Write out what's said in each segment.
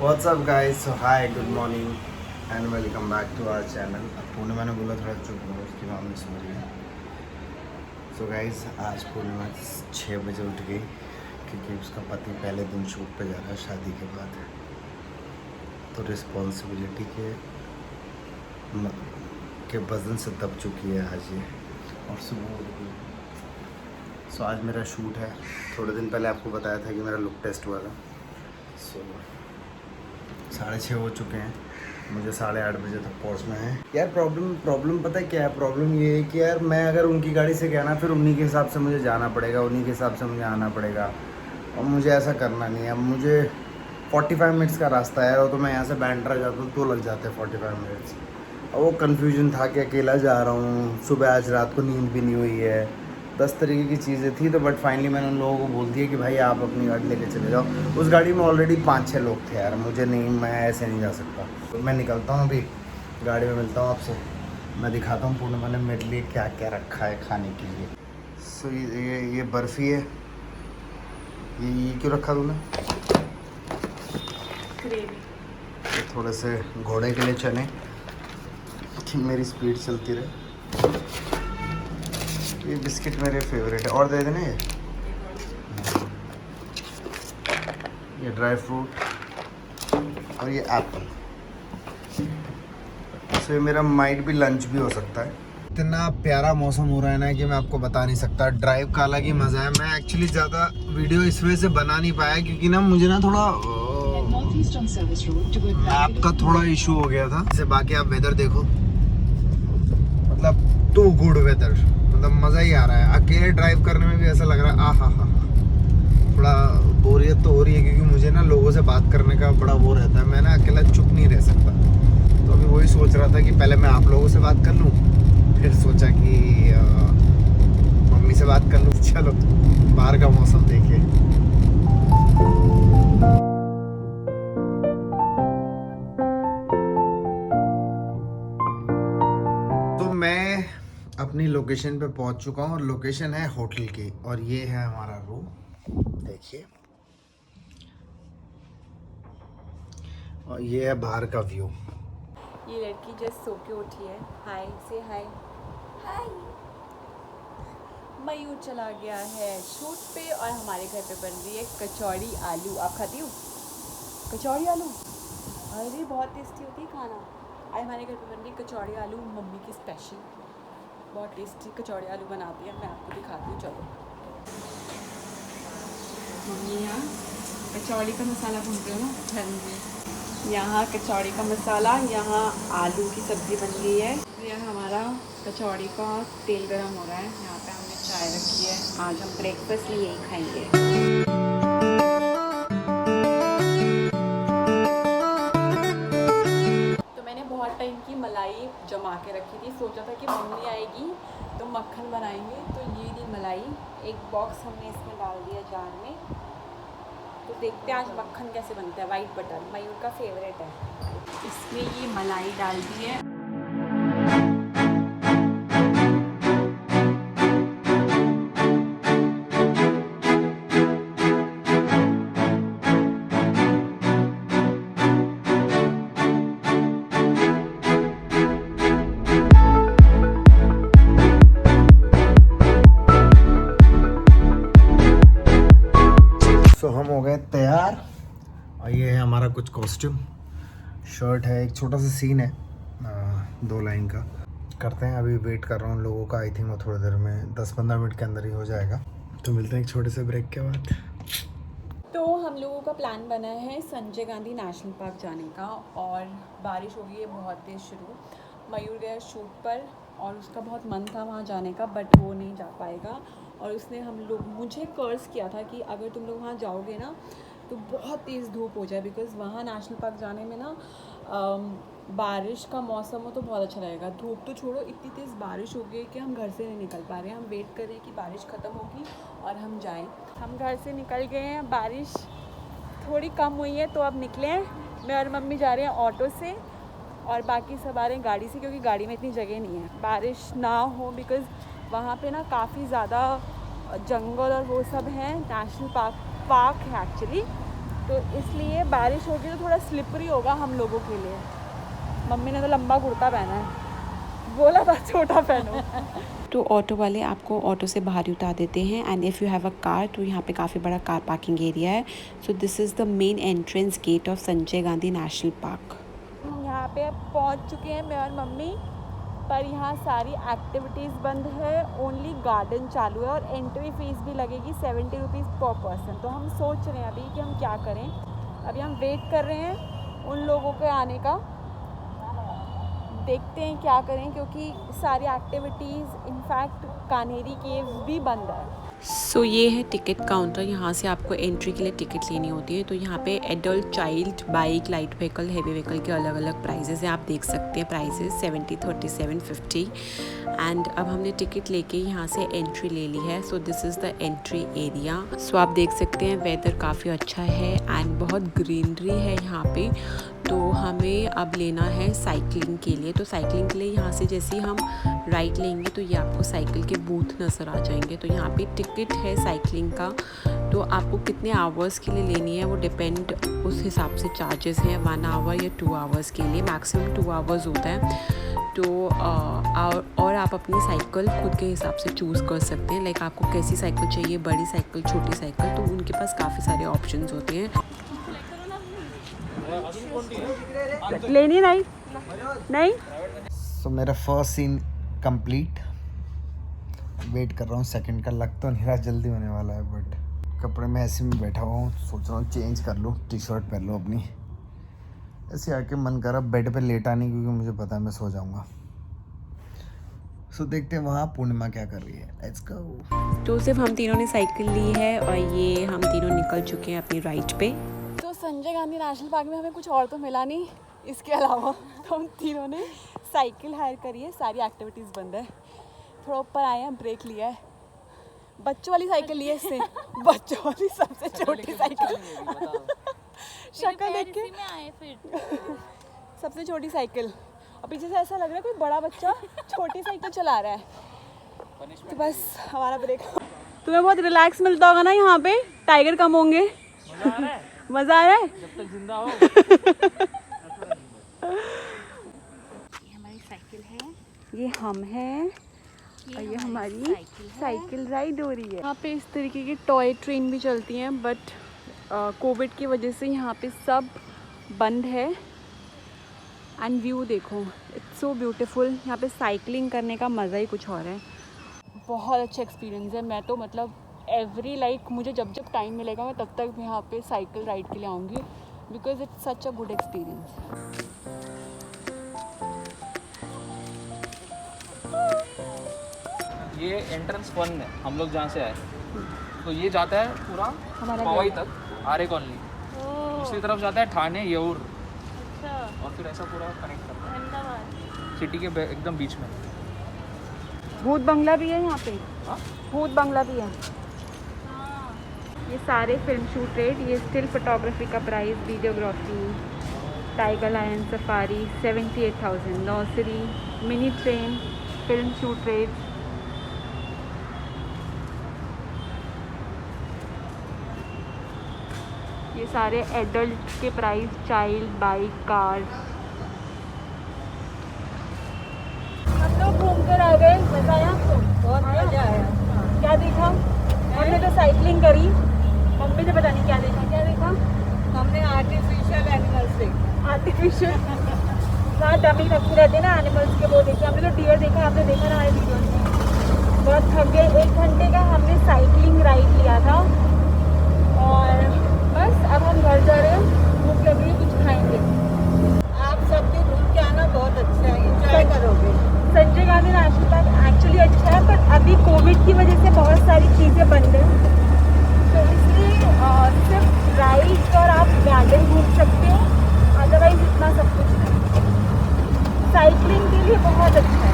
What's up guys? So hi, good morning and welcome back to our channel. पूर्णिमा ने बोला थोड़ा चुप रहो, उसकी मामले समझ गए. So guys, आज पूर्णिमा 6 बजे उठ गई क्योंकि उसका पति पहले दिन शूट पे जा रहा है शादी के बाद. तो रिस्पॉन्सिबिलिटी के वजन से दब चुकी है आज ये और सुबह उठ गई. सो आज मेरा शूट है. थोड़े दिन पहले आपको बताया था कि मेरा लुक टेस्ट हुआ था. सो 6:30 हो चुके हैं. मुझे 8:30 बजे तक पहुंचना है. यार प्रॉब्लम पता है क्या है? प्रॉब्लम ये है कि यार मैं अगर उनकी गाड़ी से गया ना, फिर उन्हीं के हिसाब से मुझे जाना पड़ेगा, उन्हीं के हिसाब से मुझे आना पड़ेगा. और मुझे ऐसा करना नहीं है. अब मुझे 45 मिनट्स का रास्ता है और तो मैं यहाँ से बैंड्रा जाता हूँ तो लग जाते हैं 45 मिनट्स. और वो कन्फ्यूजन था कि अकेला जा रहा हूँ, सुबह आज रात को नींद भी नहीं हुई है, 10 तरीके की चीज़ें थी. तो बट फाइनली मैंने उन लोगों को बोल दिया कि भाई आप अपनी गाड़ी लेके चले जाओ. उस गाड़ी में ऑलरेडी 5-6 लोग थे यार. मुझे नहीं, मैं ऐसे नहीं जा सकता. तो मैं निकलता हूँ अभी, गाड़ी में मिलता हूँ आपसे. मैं दिखाता हूँ पूर्णिमा ने मेरे लिए क्या क्या रखा है खाने के लिए. सो ये बर्फ़ी है. ये क्यों रखा तूने? ये थोड़े से घोड़े के लिए चने कि मेरी स्पीड चलती रहे. ये बिस्किट मेरे फेवरेट है. और दे देना ये ड्राई फ्रूट और ये एप्पल. सो ये मेरा माइट भी लंच भी हो सकता है. इतना प्यारा मौसम हो रहा है ना कि मैं आपको बता नहीं सकता. ड्राइव का अलग ही मज़ा है. मैं एक्चुअली ज़्यादा वीडियो इस वजह से बना नहीं पाया क्योंकि ना मुझे ना थोड़ा मैप का थोड़ा इशू हो गया था. जैसे बाकी आप वेदर देखो, मतलब टू गुड वेदर, मतलब मज़ा ही आ रहा है. अकेले ड्राइव करने में भी ऐसा लग रहा है आहा हा. थोड़ा बोरियत तो हो रही है क्योंकि मुझे ना लोगों से बात करने का बड़ा वो रहता है. मैं ना अकेला चुप नहीं रह सकता. तो अभी वही सोच रहा था कि पहले मैं आप लोगों से बात कर लूँ, फिर सोचा कि मम्मी से बात कर लूँ. चलो बाहर का मौसम देखिए. तो मैं अपनी लोकेशन पे पहुंच चुका हूँ और लोकेशन है होटल की. और ये है हमारा रूम, देखिए. और ये है बाहर का व्यू. ये लड़की जस्ट सो के उठी है. हाय से हाय. हाय. मयूर चला गया है शूट पे और हमारे घर पे बन रही है कचौड़ी आलू. आप खाती हो कचौड़ी आलू? अरे बहुत टेस्टी होती है खाना. आज हमारे घर पे बन रही है कचौड़ी आलू, मम्मी की स्पेशल. बहुत टेस्टी कचौड़ी आलू बनाती है. मैं आपको दिखाती हूँ. चलो. मम्मी यहाँ कचौड़ी का मसाला भूनते हो ना. हाँ जी. यहाँ कचौड़ी का मसाला, यहाँ आलू की सब्ज़ी बन गई है. यहाँ हमारा कचौड़ी का तेल गरम हो रहा है. यहाँ पे हमने चाय रखी है. आज हम ब्रेकफास्ट में यही खाएंगे. तो मैंने बहुत टाइम की मलाई जमा के रखी थी. सोचा था कि मम्मी आएगी तो मक्खन बनाएंगे. तो ये ली मलाई, एक बॉक्स हमने इसमें डाल दिया जार में. तो देखते हैं आज मक्खन कैसे बनता है. वाइट बटर मयूर का फेवरेट है. इसमें ये मलाई डाल दी है. सो हम हो गए तैयार. और ये है हमारा कुछ कॉस्ट्यूम. शर्ट है, एक छोटा सा सीन है 2 लाइन का. करते हैं. अभी वेट कर रहा हूँ लोगों का. आई थिंक वो थोड़ी देर में 10-15 मिनट के अंदर ही हो जाएगा. तो मिलते हैं एक छोटे से ब्रेक के बाद. तो हम लोगों का प्लान बना है संजय गांधी नेशनल पार्क जाने का. और बारिश हो गई है बहुत तेज़ शुरू. मयूर गया शूट पर और उसका बहुत मन था वहाँ जाने का, बट वो नहीं जा पाएगा. और उसने मुझे कर्ज किया था कि अगर तुम लोग वहाँ जाओगे ना तो बहुत तेज़ धूप हो जाए, बिकॉज़ वहाँ नेशनल पार्क जाने में ना बारिश का मौसम हो तो बहुत अच्छा लगेगा. धूप तो छोड़ो, इतनी तेज़ बारिश हो गई कि हम घर से नहीं निकल पा रहे हैं. हम वेट कर रहे हैं कि बारिश ख़त्म होगी और हम जाएं. हम घर से निकल गए हैं. बारिश थोड़ी कम हुई है तो अब निकले हैं. मैं और मम्मी जा रहे हैं ऑटो से और बाकी सब आ रहे हैं गाड़ी से, क्योंकि गाड़ी में इतनी जगह नहीं है. बारिश ना हो बिकॉज़ वहाँ पे ना काफ़ी ज़्यादा जंगल और वो सब हैं. नेशनल पार्क है एक्चुअली. तो इसलिए बारिश होगी तो थोड़ा स्लिपरी होगा हम लोगों के लिए। मम्मी ने तो लंबा कुर्ता पहना है, बोला था छोटा पहनो। तो ऑटो वाले आपको ऑटो से बाहर ही उतार देते हैं and if you have a car तो यहाँ पे काफ़ी बड़ा कार पार्किंग एरिया है। So this is the main entrance gate of Sanjay Gandhi national park. यहाँ पे पहुँच चुके हैं मैं और मम्मी, पर यहाँ सारी एक्टिविटीज़ बंद है, ओनली गार्डन चालू है और एंट्री फीस भी लगेगी 70 रुपीज़ पर पर्सन। तो हम सोच रहे हैं अभी कि हम क्या करें। अभी हम वेट कर रहे हैं उन लोगों के आने का, देखते हैं क्या करें, क्योंकि सारी एक्टिविटीज़ इनफैक्ट कान्हेरी केव्स भी बंद है। सो ये है टिकट काउंटर, यहाँ से आपको एंट्री के लिए टिकट लेनी होती है। तो यहाँ पे adult, child, bike, light vehicle, heavy vehicle के अलग अलग प्राइजेज़ हैं। आप देख सकते हैं प्राइजेज़ 70, 37, 50 एंड अब हमने टिकट लेके यहाँ से एंट्री ले ली है। So this is the entry area. So आप देख सकते हैं वेदर काफ़ी अच्छा है एंड बहुत ग्रीनरी है यहाँ पे। तो हमें अब लेना है साइकिलिंग के लिए। तो साइकिलिंग के लिए यहाँ से जैसे ही हम राइट लेंगे तो ये आपको साइकिल के बूथ नज़र आ जाएंगे। तो यहाँ पे टिकट है साइकिलिंग का, तो आपको कितने आवर्स के लिए लेनी है वो डिपेंड, उस हिसाब से चार्जेस हैं। 1 आवर या 2 आवर्स के लिए, मैक्सिमम 2 आवर्स होता है। तो और आप अपनी साइकिल खुद के हिसाब से चूज़ कर सकते हैं। लाइक आपको कैसी साइकिल चाहिए, बड़ी साइकिल, छोटी साइकिल, तो उनके पास काफ़ी सारे ऑप्शंस होते हैं। लेनी नहीं। सो मेरा फर्स्ट सीन कंप्लीट। वेट कर रहा हूँ सेकंड का, लग तो नहीं रहा जल्दी होने वाला है, बट कपड़े में ऐसे में बैठा हुआ हूँ, सोच रहा हूँ चेंज कर लूँ, टी शर्ट पहन लूँ अपनी। ऐसे आके मन कर रहा बेड पे लेटा नहीं, क्योंकि मुझे पता है मैं सो जाऊँगा। सो देखते हैं वहाँ पूर्णिमा क्या कर रही है। Let's go. तो सिर्फ हम तीनों ने साइकिल ली है और ये हम तीनों निकल चुके हैं अपनी राइड पे। तो संजय गांधी नेशनल पार्क में हमें कुछ और तो मिला नहीं इसके अलावा, तो हम तीनों ने साइकिल हायर करी है। सारी एक्टिविटीज़ बंद है। थोड़ा ऊपर आए हैं, ब्रेक लिया है, बच्चों वाली साइकिल ली है इससे, बच्चों वाली सबसे छोटी साइकिल। शक्ल देख के सबसे छोटी साइकिल, और पीछे से ऐसा लग रहा है कोई बड़ा बच्चा छोटी साइकिल चला रहा है। तो बस हमारा ब्रेक। तुम्हें बहुत रिलैक्स मिलता होगा ना यहाँ पे, टाइगर कम होंगे। मज़ा आ रहा है जब तक जिंदा हो। ये हमारी साइकिल है, ये हम हैं और ये हमारी साइकिल राइड हो रही है। यहाँ पे इस तरीके की टॉय ट्रेन भी चलती हैं, बट कोविड की वजह से यहाँ पे सब बंद है। एंड व्यू देखो, इट्स सो ब्यूटीफुल। यहाँ पे साइकिलिंग करने का मज़ा ही कुछ और है। बहुत अच्छा एक्सपीरियंस है। मैं तो मतलब एवरी मुझे जब जब टाइम मिलेगा मैं तब तक यहाँ पे साइकिल राइड के लिए आऊँगी, because it's such a good experience. ये एंट्रेंस 1 है, हम लोग जहाँ से आए, तो ये जाता है पूरा पवई तक, आर्य कॉलोनी। दूसरी तरफ जाता है ठाणे, येऊर, और फिर ऐसा पूरा कनेक्ट करता है सिटी के एकदम बीच में। भूत बंगला भी है यहाँ पे। भूत बंगला भी है। ये सारे फिल्म शूट रेट, ये स्टिल फोटोग्राफी का price, videography, tiger lion safari 78,000, nursery, mini train, film shoot rate. ये सारे एडल्ट के प्राइस, चाइल्ड, बाइक, कार। हम लोग घूम कर आ गए। मजा आया आपको? बहुत मजा आया। क्या देखा? हमने तो साइकिलिंग करी, मम्मी ने पता नहीं क्या देखा। क्या देखा? हमने आर्टिफिशियल एनिमल्स देखे। आर्टिफिशियल वहाँ डमी रखे रहते ना एनिमल्स के, वो देखे। हमने तो डियर देखा, आपने देखा ना हमारे वीडियो में। बहुत थक गए। 1 घंटे का हमने साइकिलिंग राइड लिया था और बस अब हम घर जा रहे हैं। भूख लग रही है, कुछ खाएंगे। आप सब भी घूम के आना, बहुत अच्छा है, एंजॉय करोगे। Sanjay Gandhi national park actually अच्छा है, पर अभी कोविड की वजह से बहुत सारी चीज़ें बंद हैं, तो इसलिए सिर्फ राइड और आप गार्डन घूम सकते हो, अदरवाइज इतना सब कुछ नहीं। साइकिलिंग के लिए बहुत अच्छा है।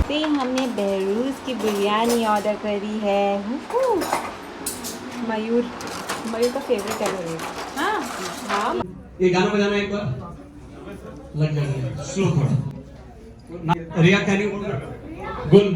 तो हमने बेरूज की बिरयानी ऑर्डर करी है। मयूर का फेवरेट है। हाँ, ये गाना बजाना एक बार लग जाएगा, स्लो थोड़ा। रिया कैन यू गुल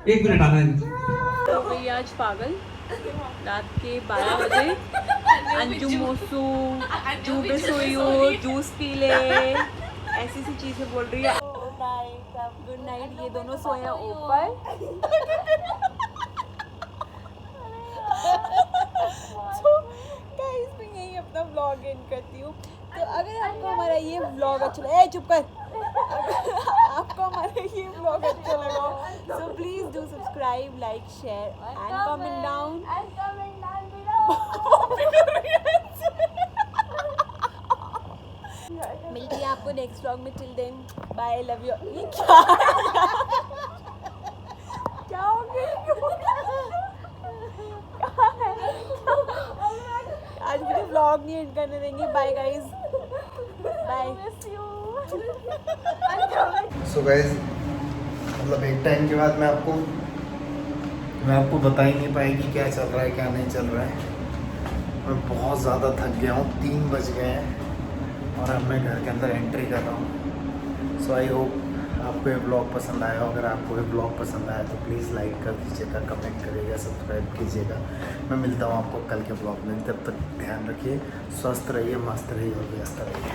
1 मिनट आना है। तो भैया आज पागल, रात के 12 बजे अंजू मोसू जूबे सोयो जूस पी ले ऐसी सी चीजें बोल रही है। Good night. ये दोनों सोए हैं ऊपर। तो गाइस मैं यही अपना व्लॉग एंड करती हूँ। तो अगर आपको हमारा ये व्लॉग अच्छा लगा, चुप कर, आपको हमारा ये व्लॉग अच्छा लगा so please do subscribe, like, share and comment down. मिलती है आपको नेक्स्ट व्लॉग में। Till then bye, love you. ये क्या हो गया? आज मुझे व्लॉग नहीं एंड करने देंगे। Bye guys, bye. So guys मतलब एक टाइम के बाद मैं आपको बता ही नहीं पाएगी क्या चल रहा है क्या नहीं चल रहा है। मैं बहुत ज़्यादा थक गया हूँ, 3 बज गए हैं और अब मैं घर के अंदर एंट्री कर रहा हूँ। सो आई होप आपको ये ब्लॉग पसंद आया। अगर आपको ये ब्लॉग पसंद आया तो प्लीज़ लाइक कर दीजिएगा, कमेंट करिएगा, सब्सक्राइब कीजिएगा। मैं मिलता हूँ आपको कल के ब्लॉग में। तब तक ध्यान रखिए, स्वस्थ रहिए, मस्त रहिए और व्यस्त रहिए।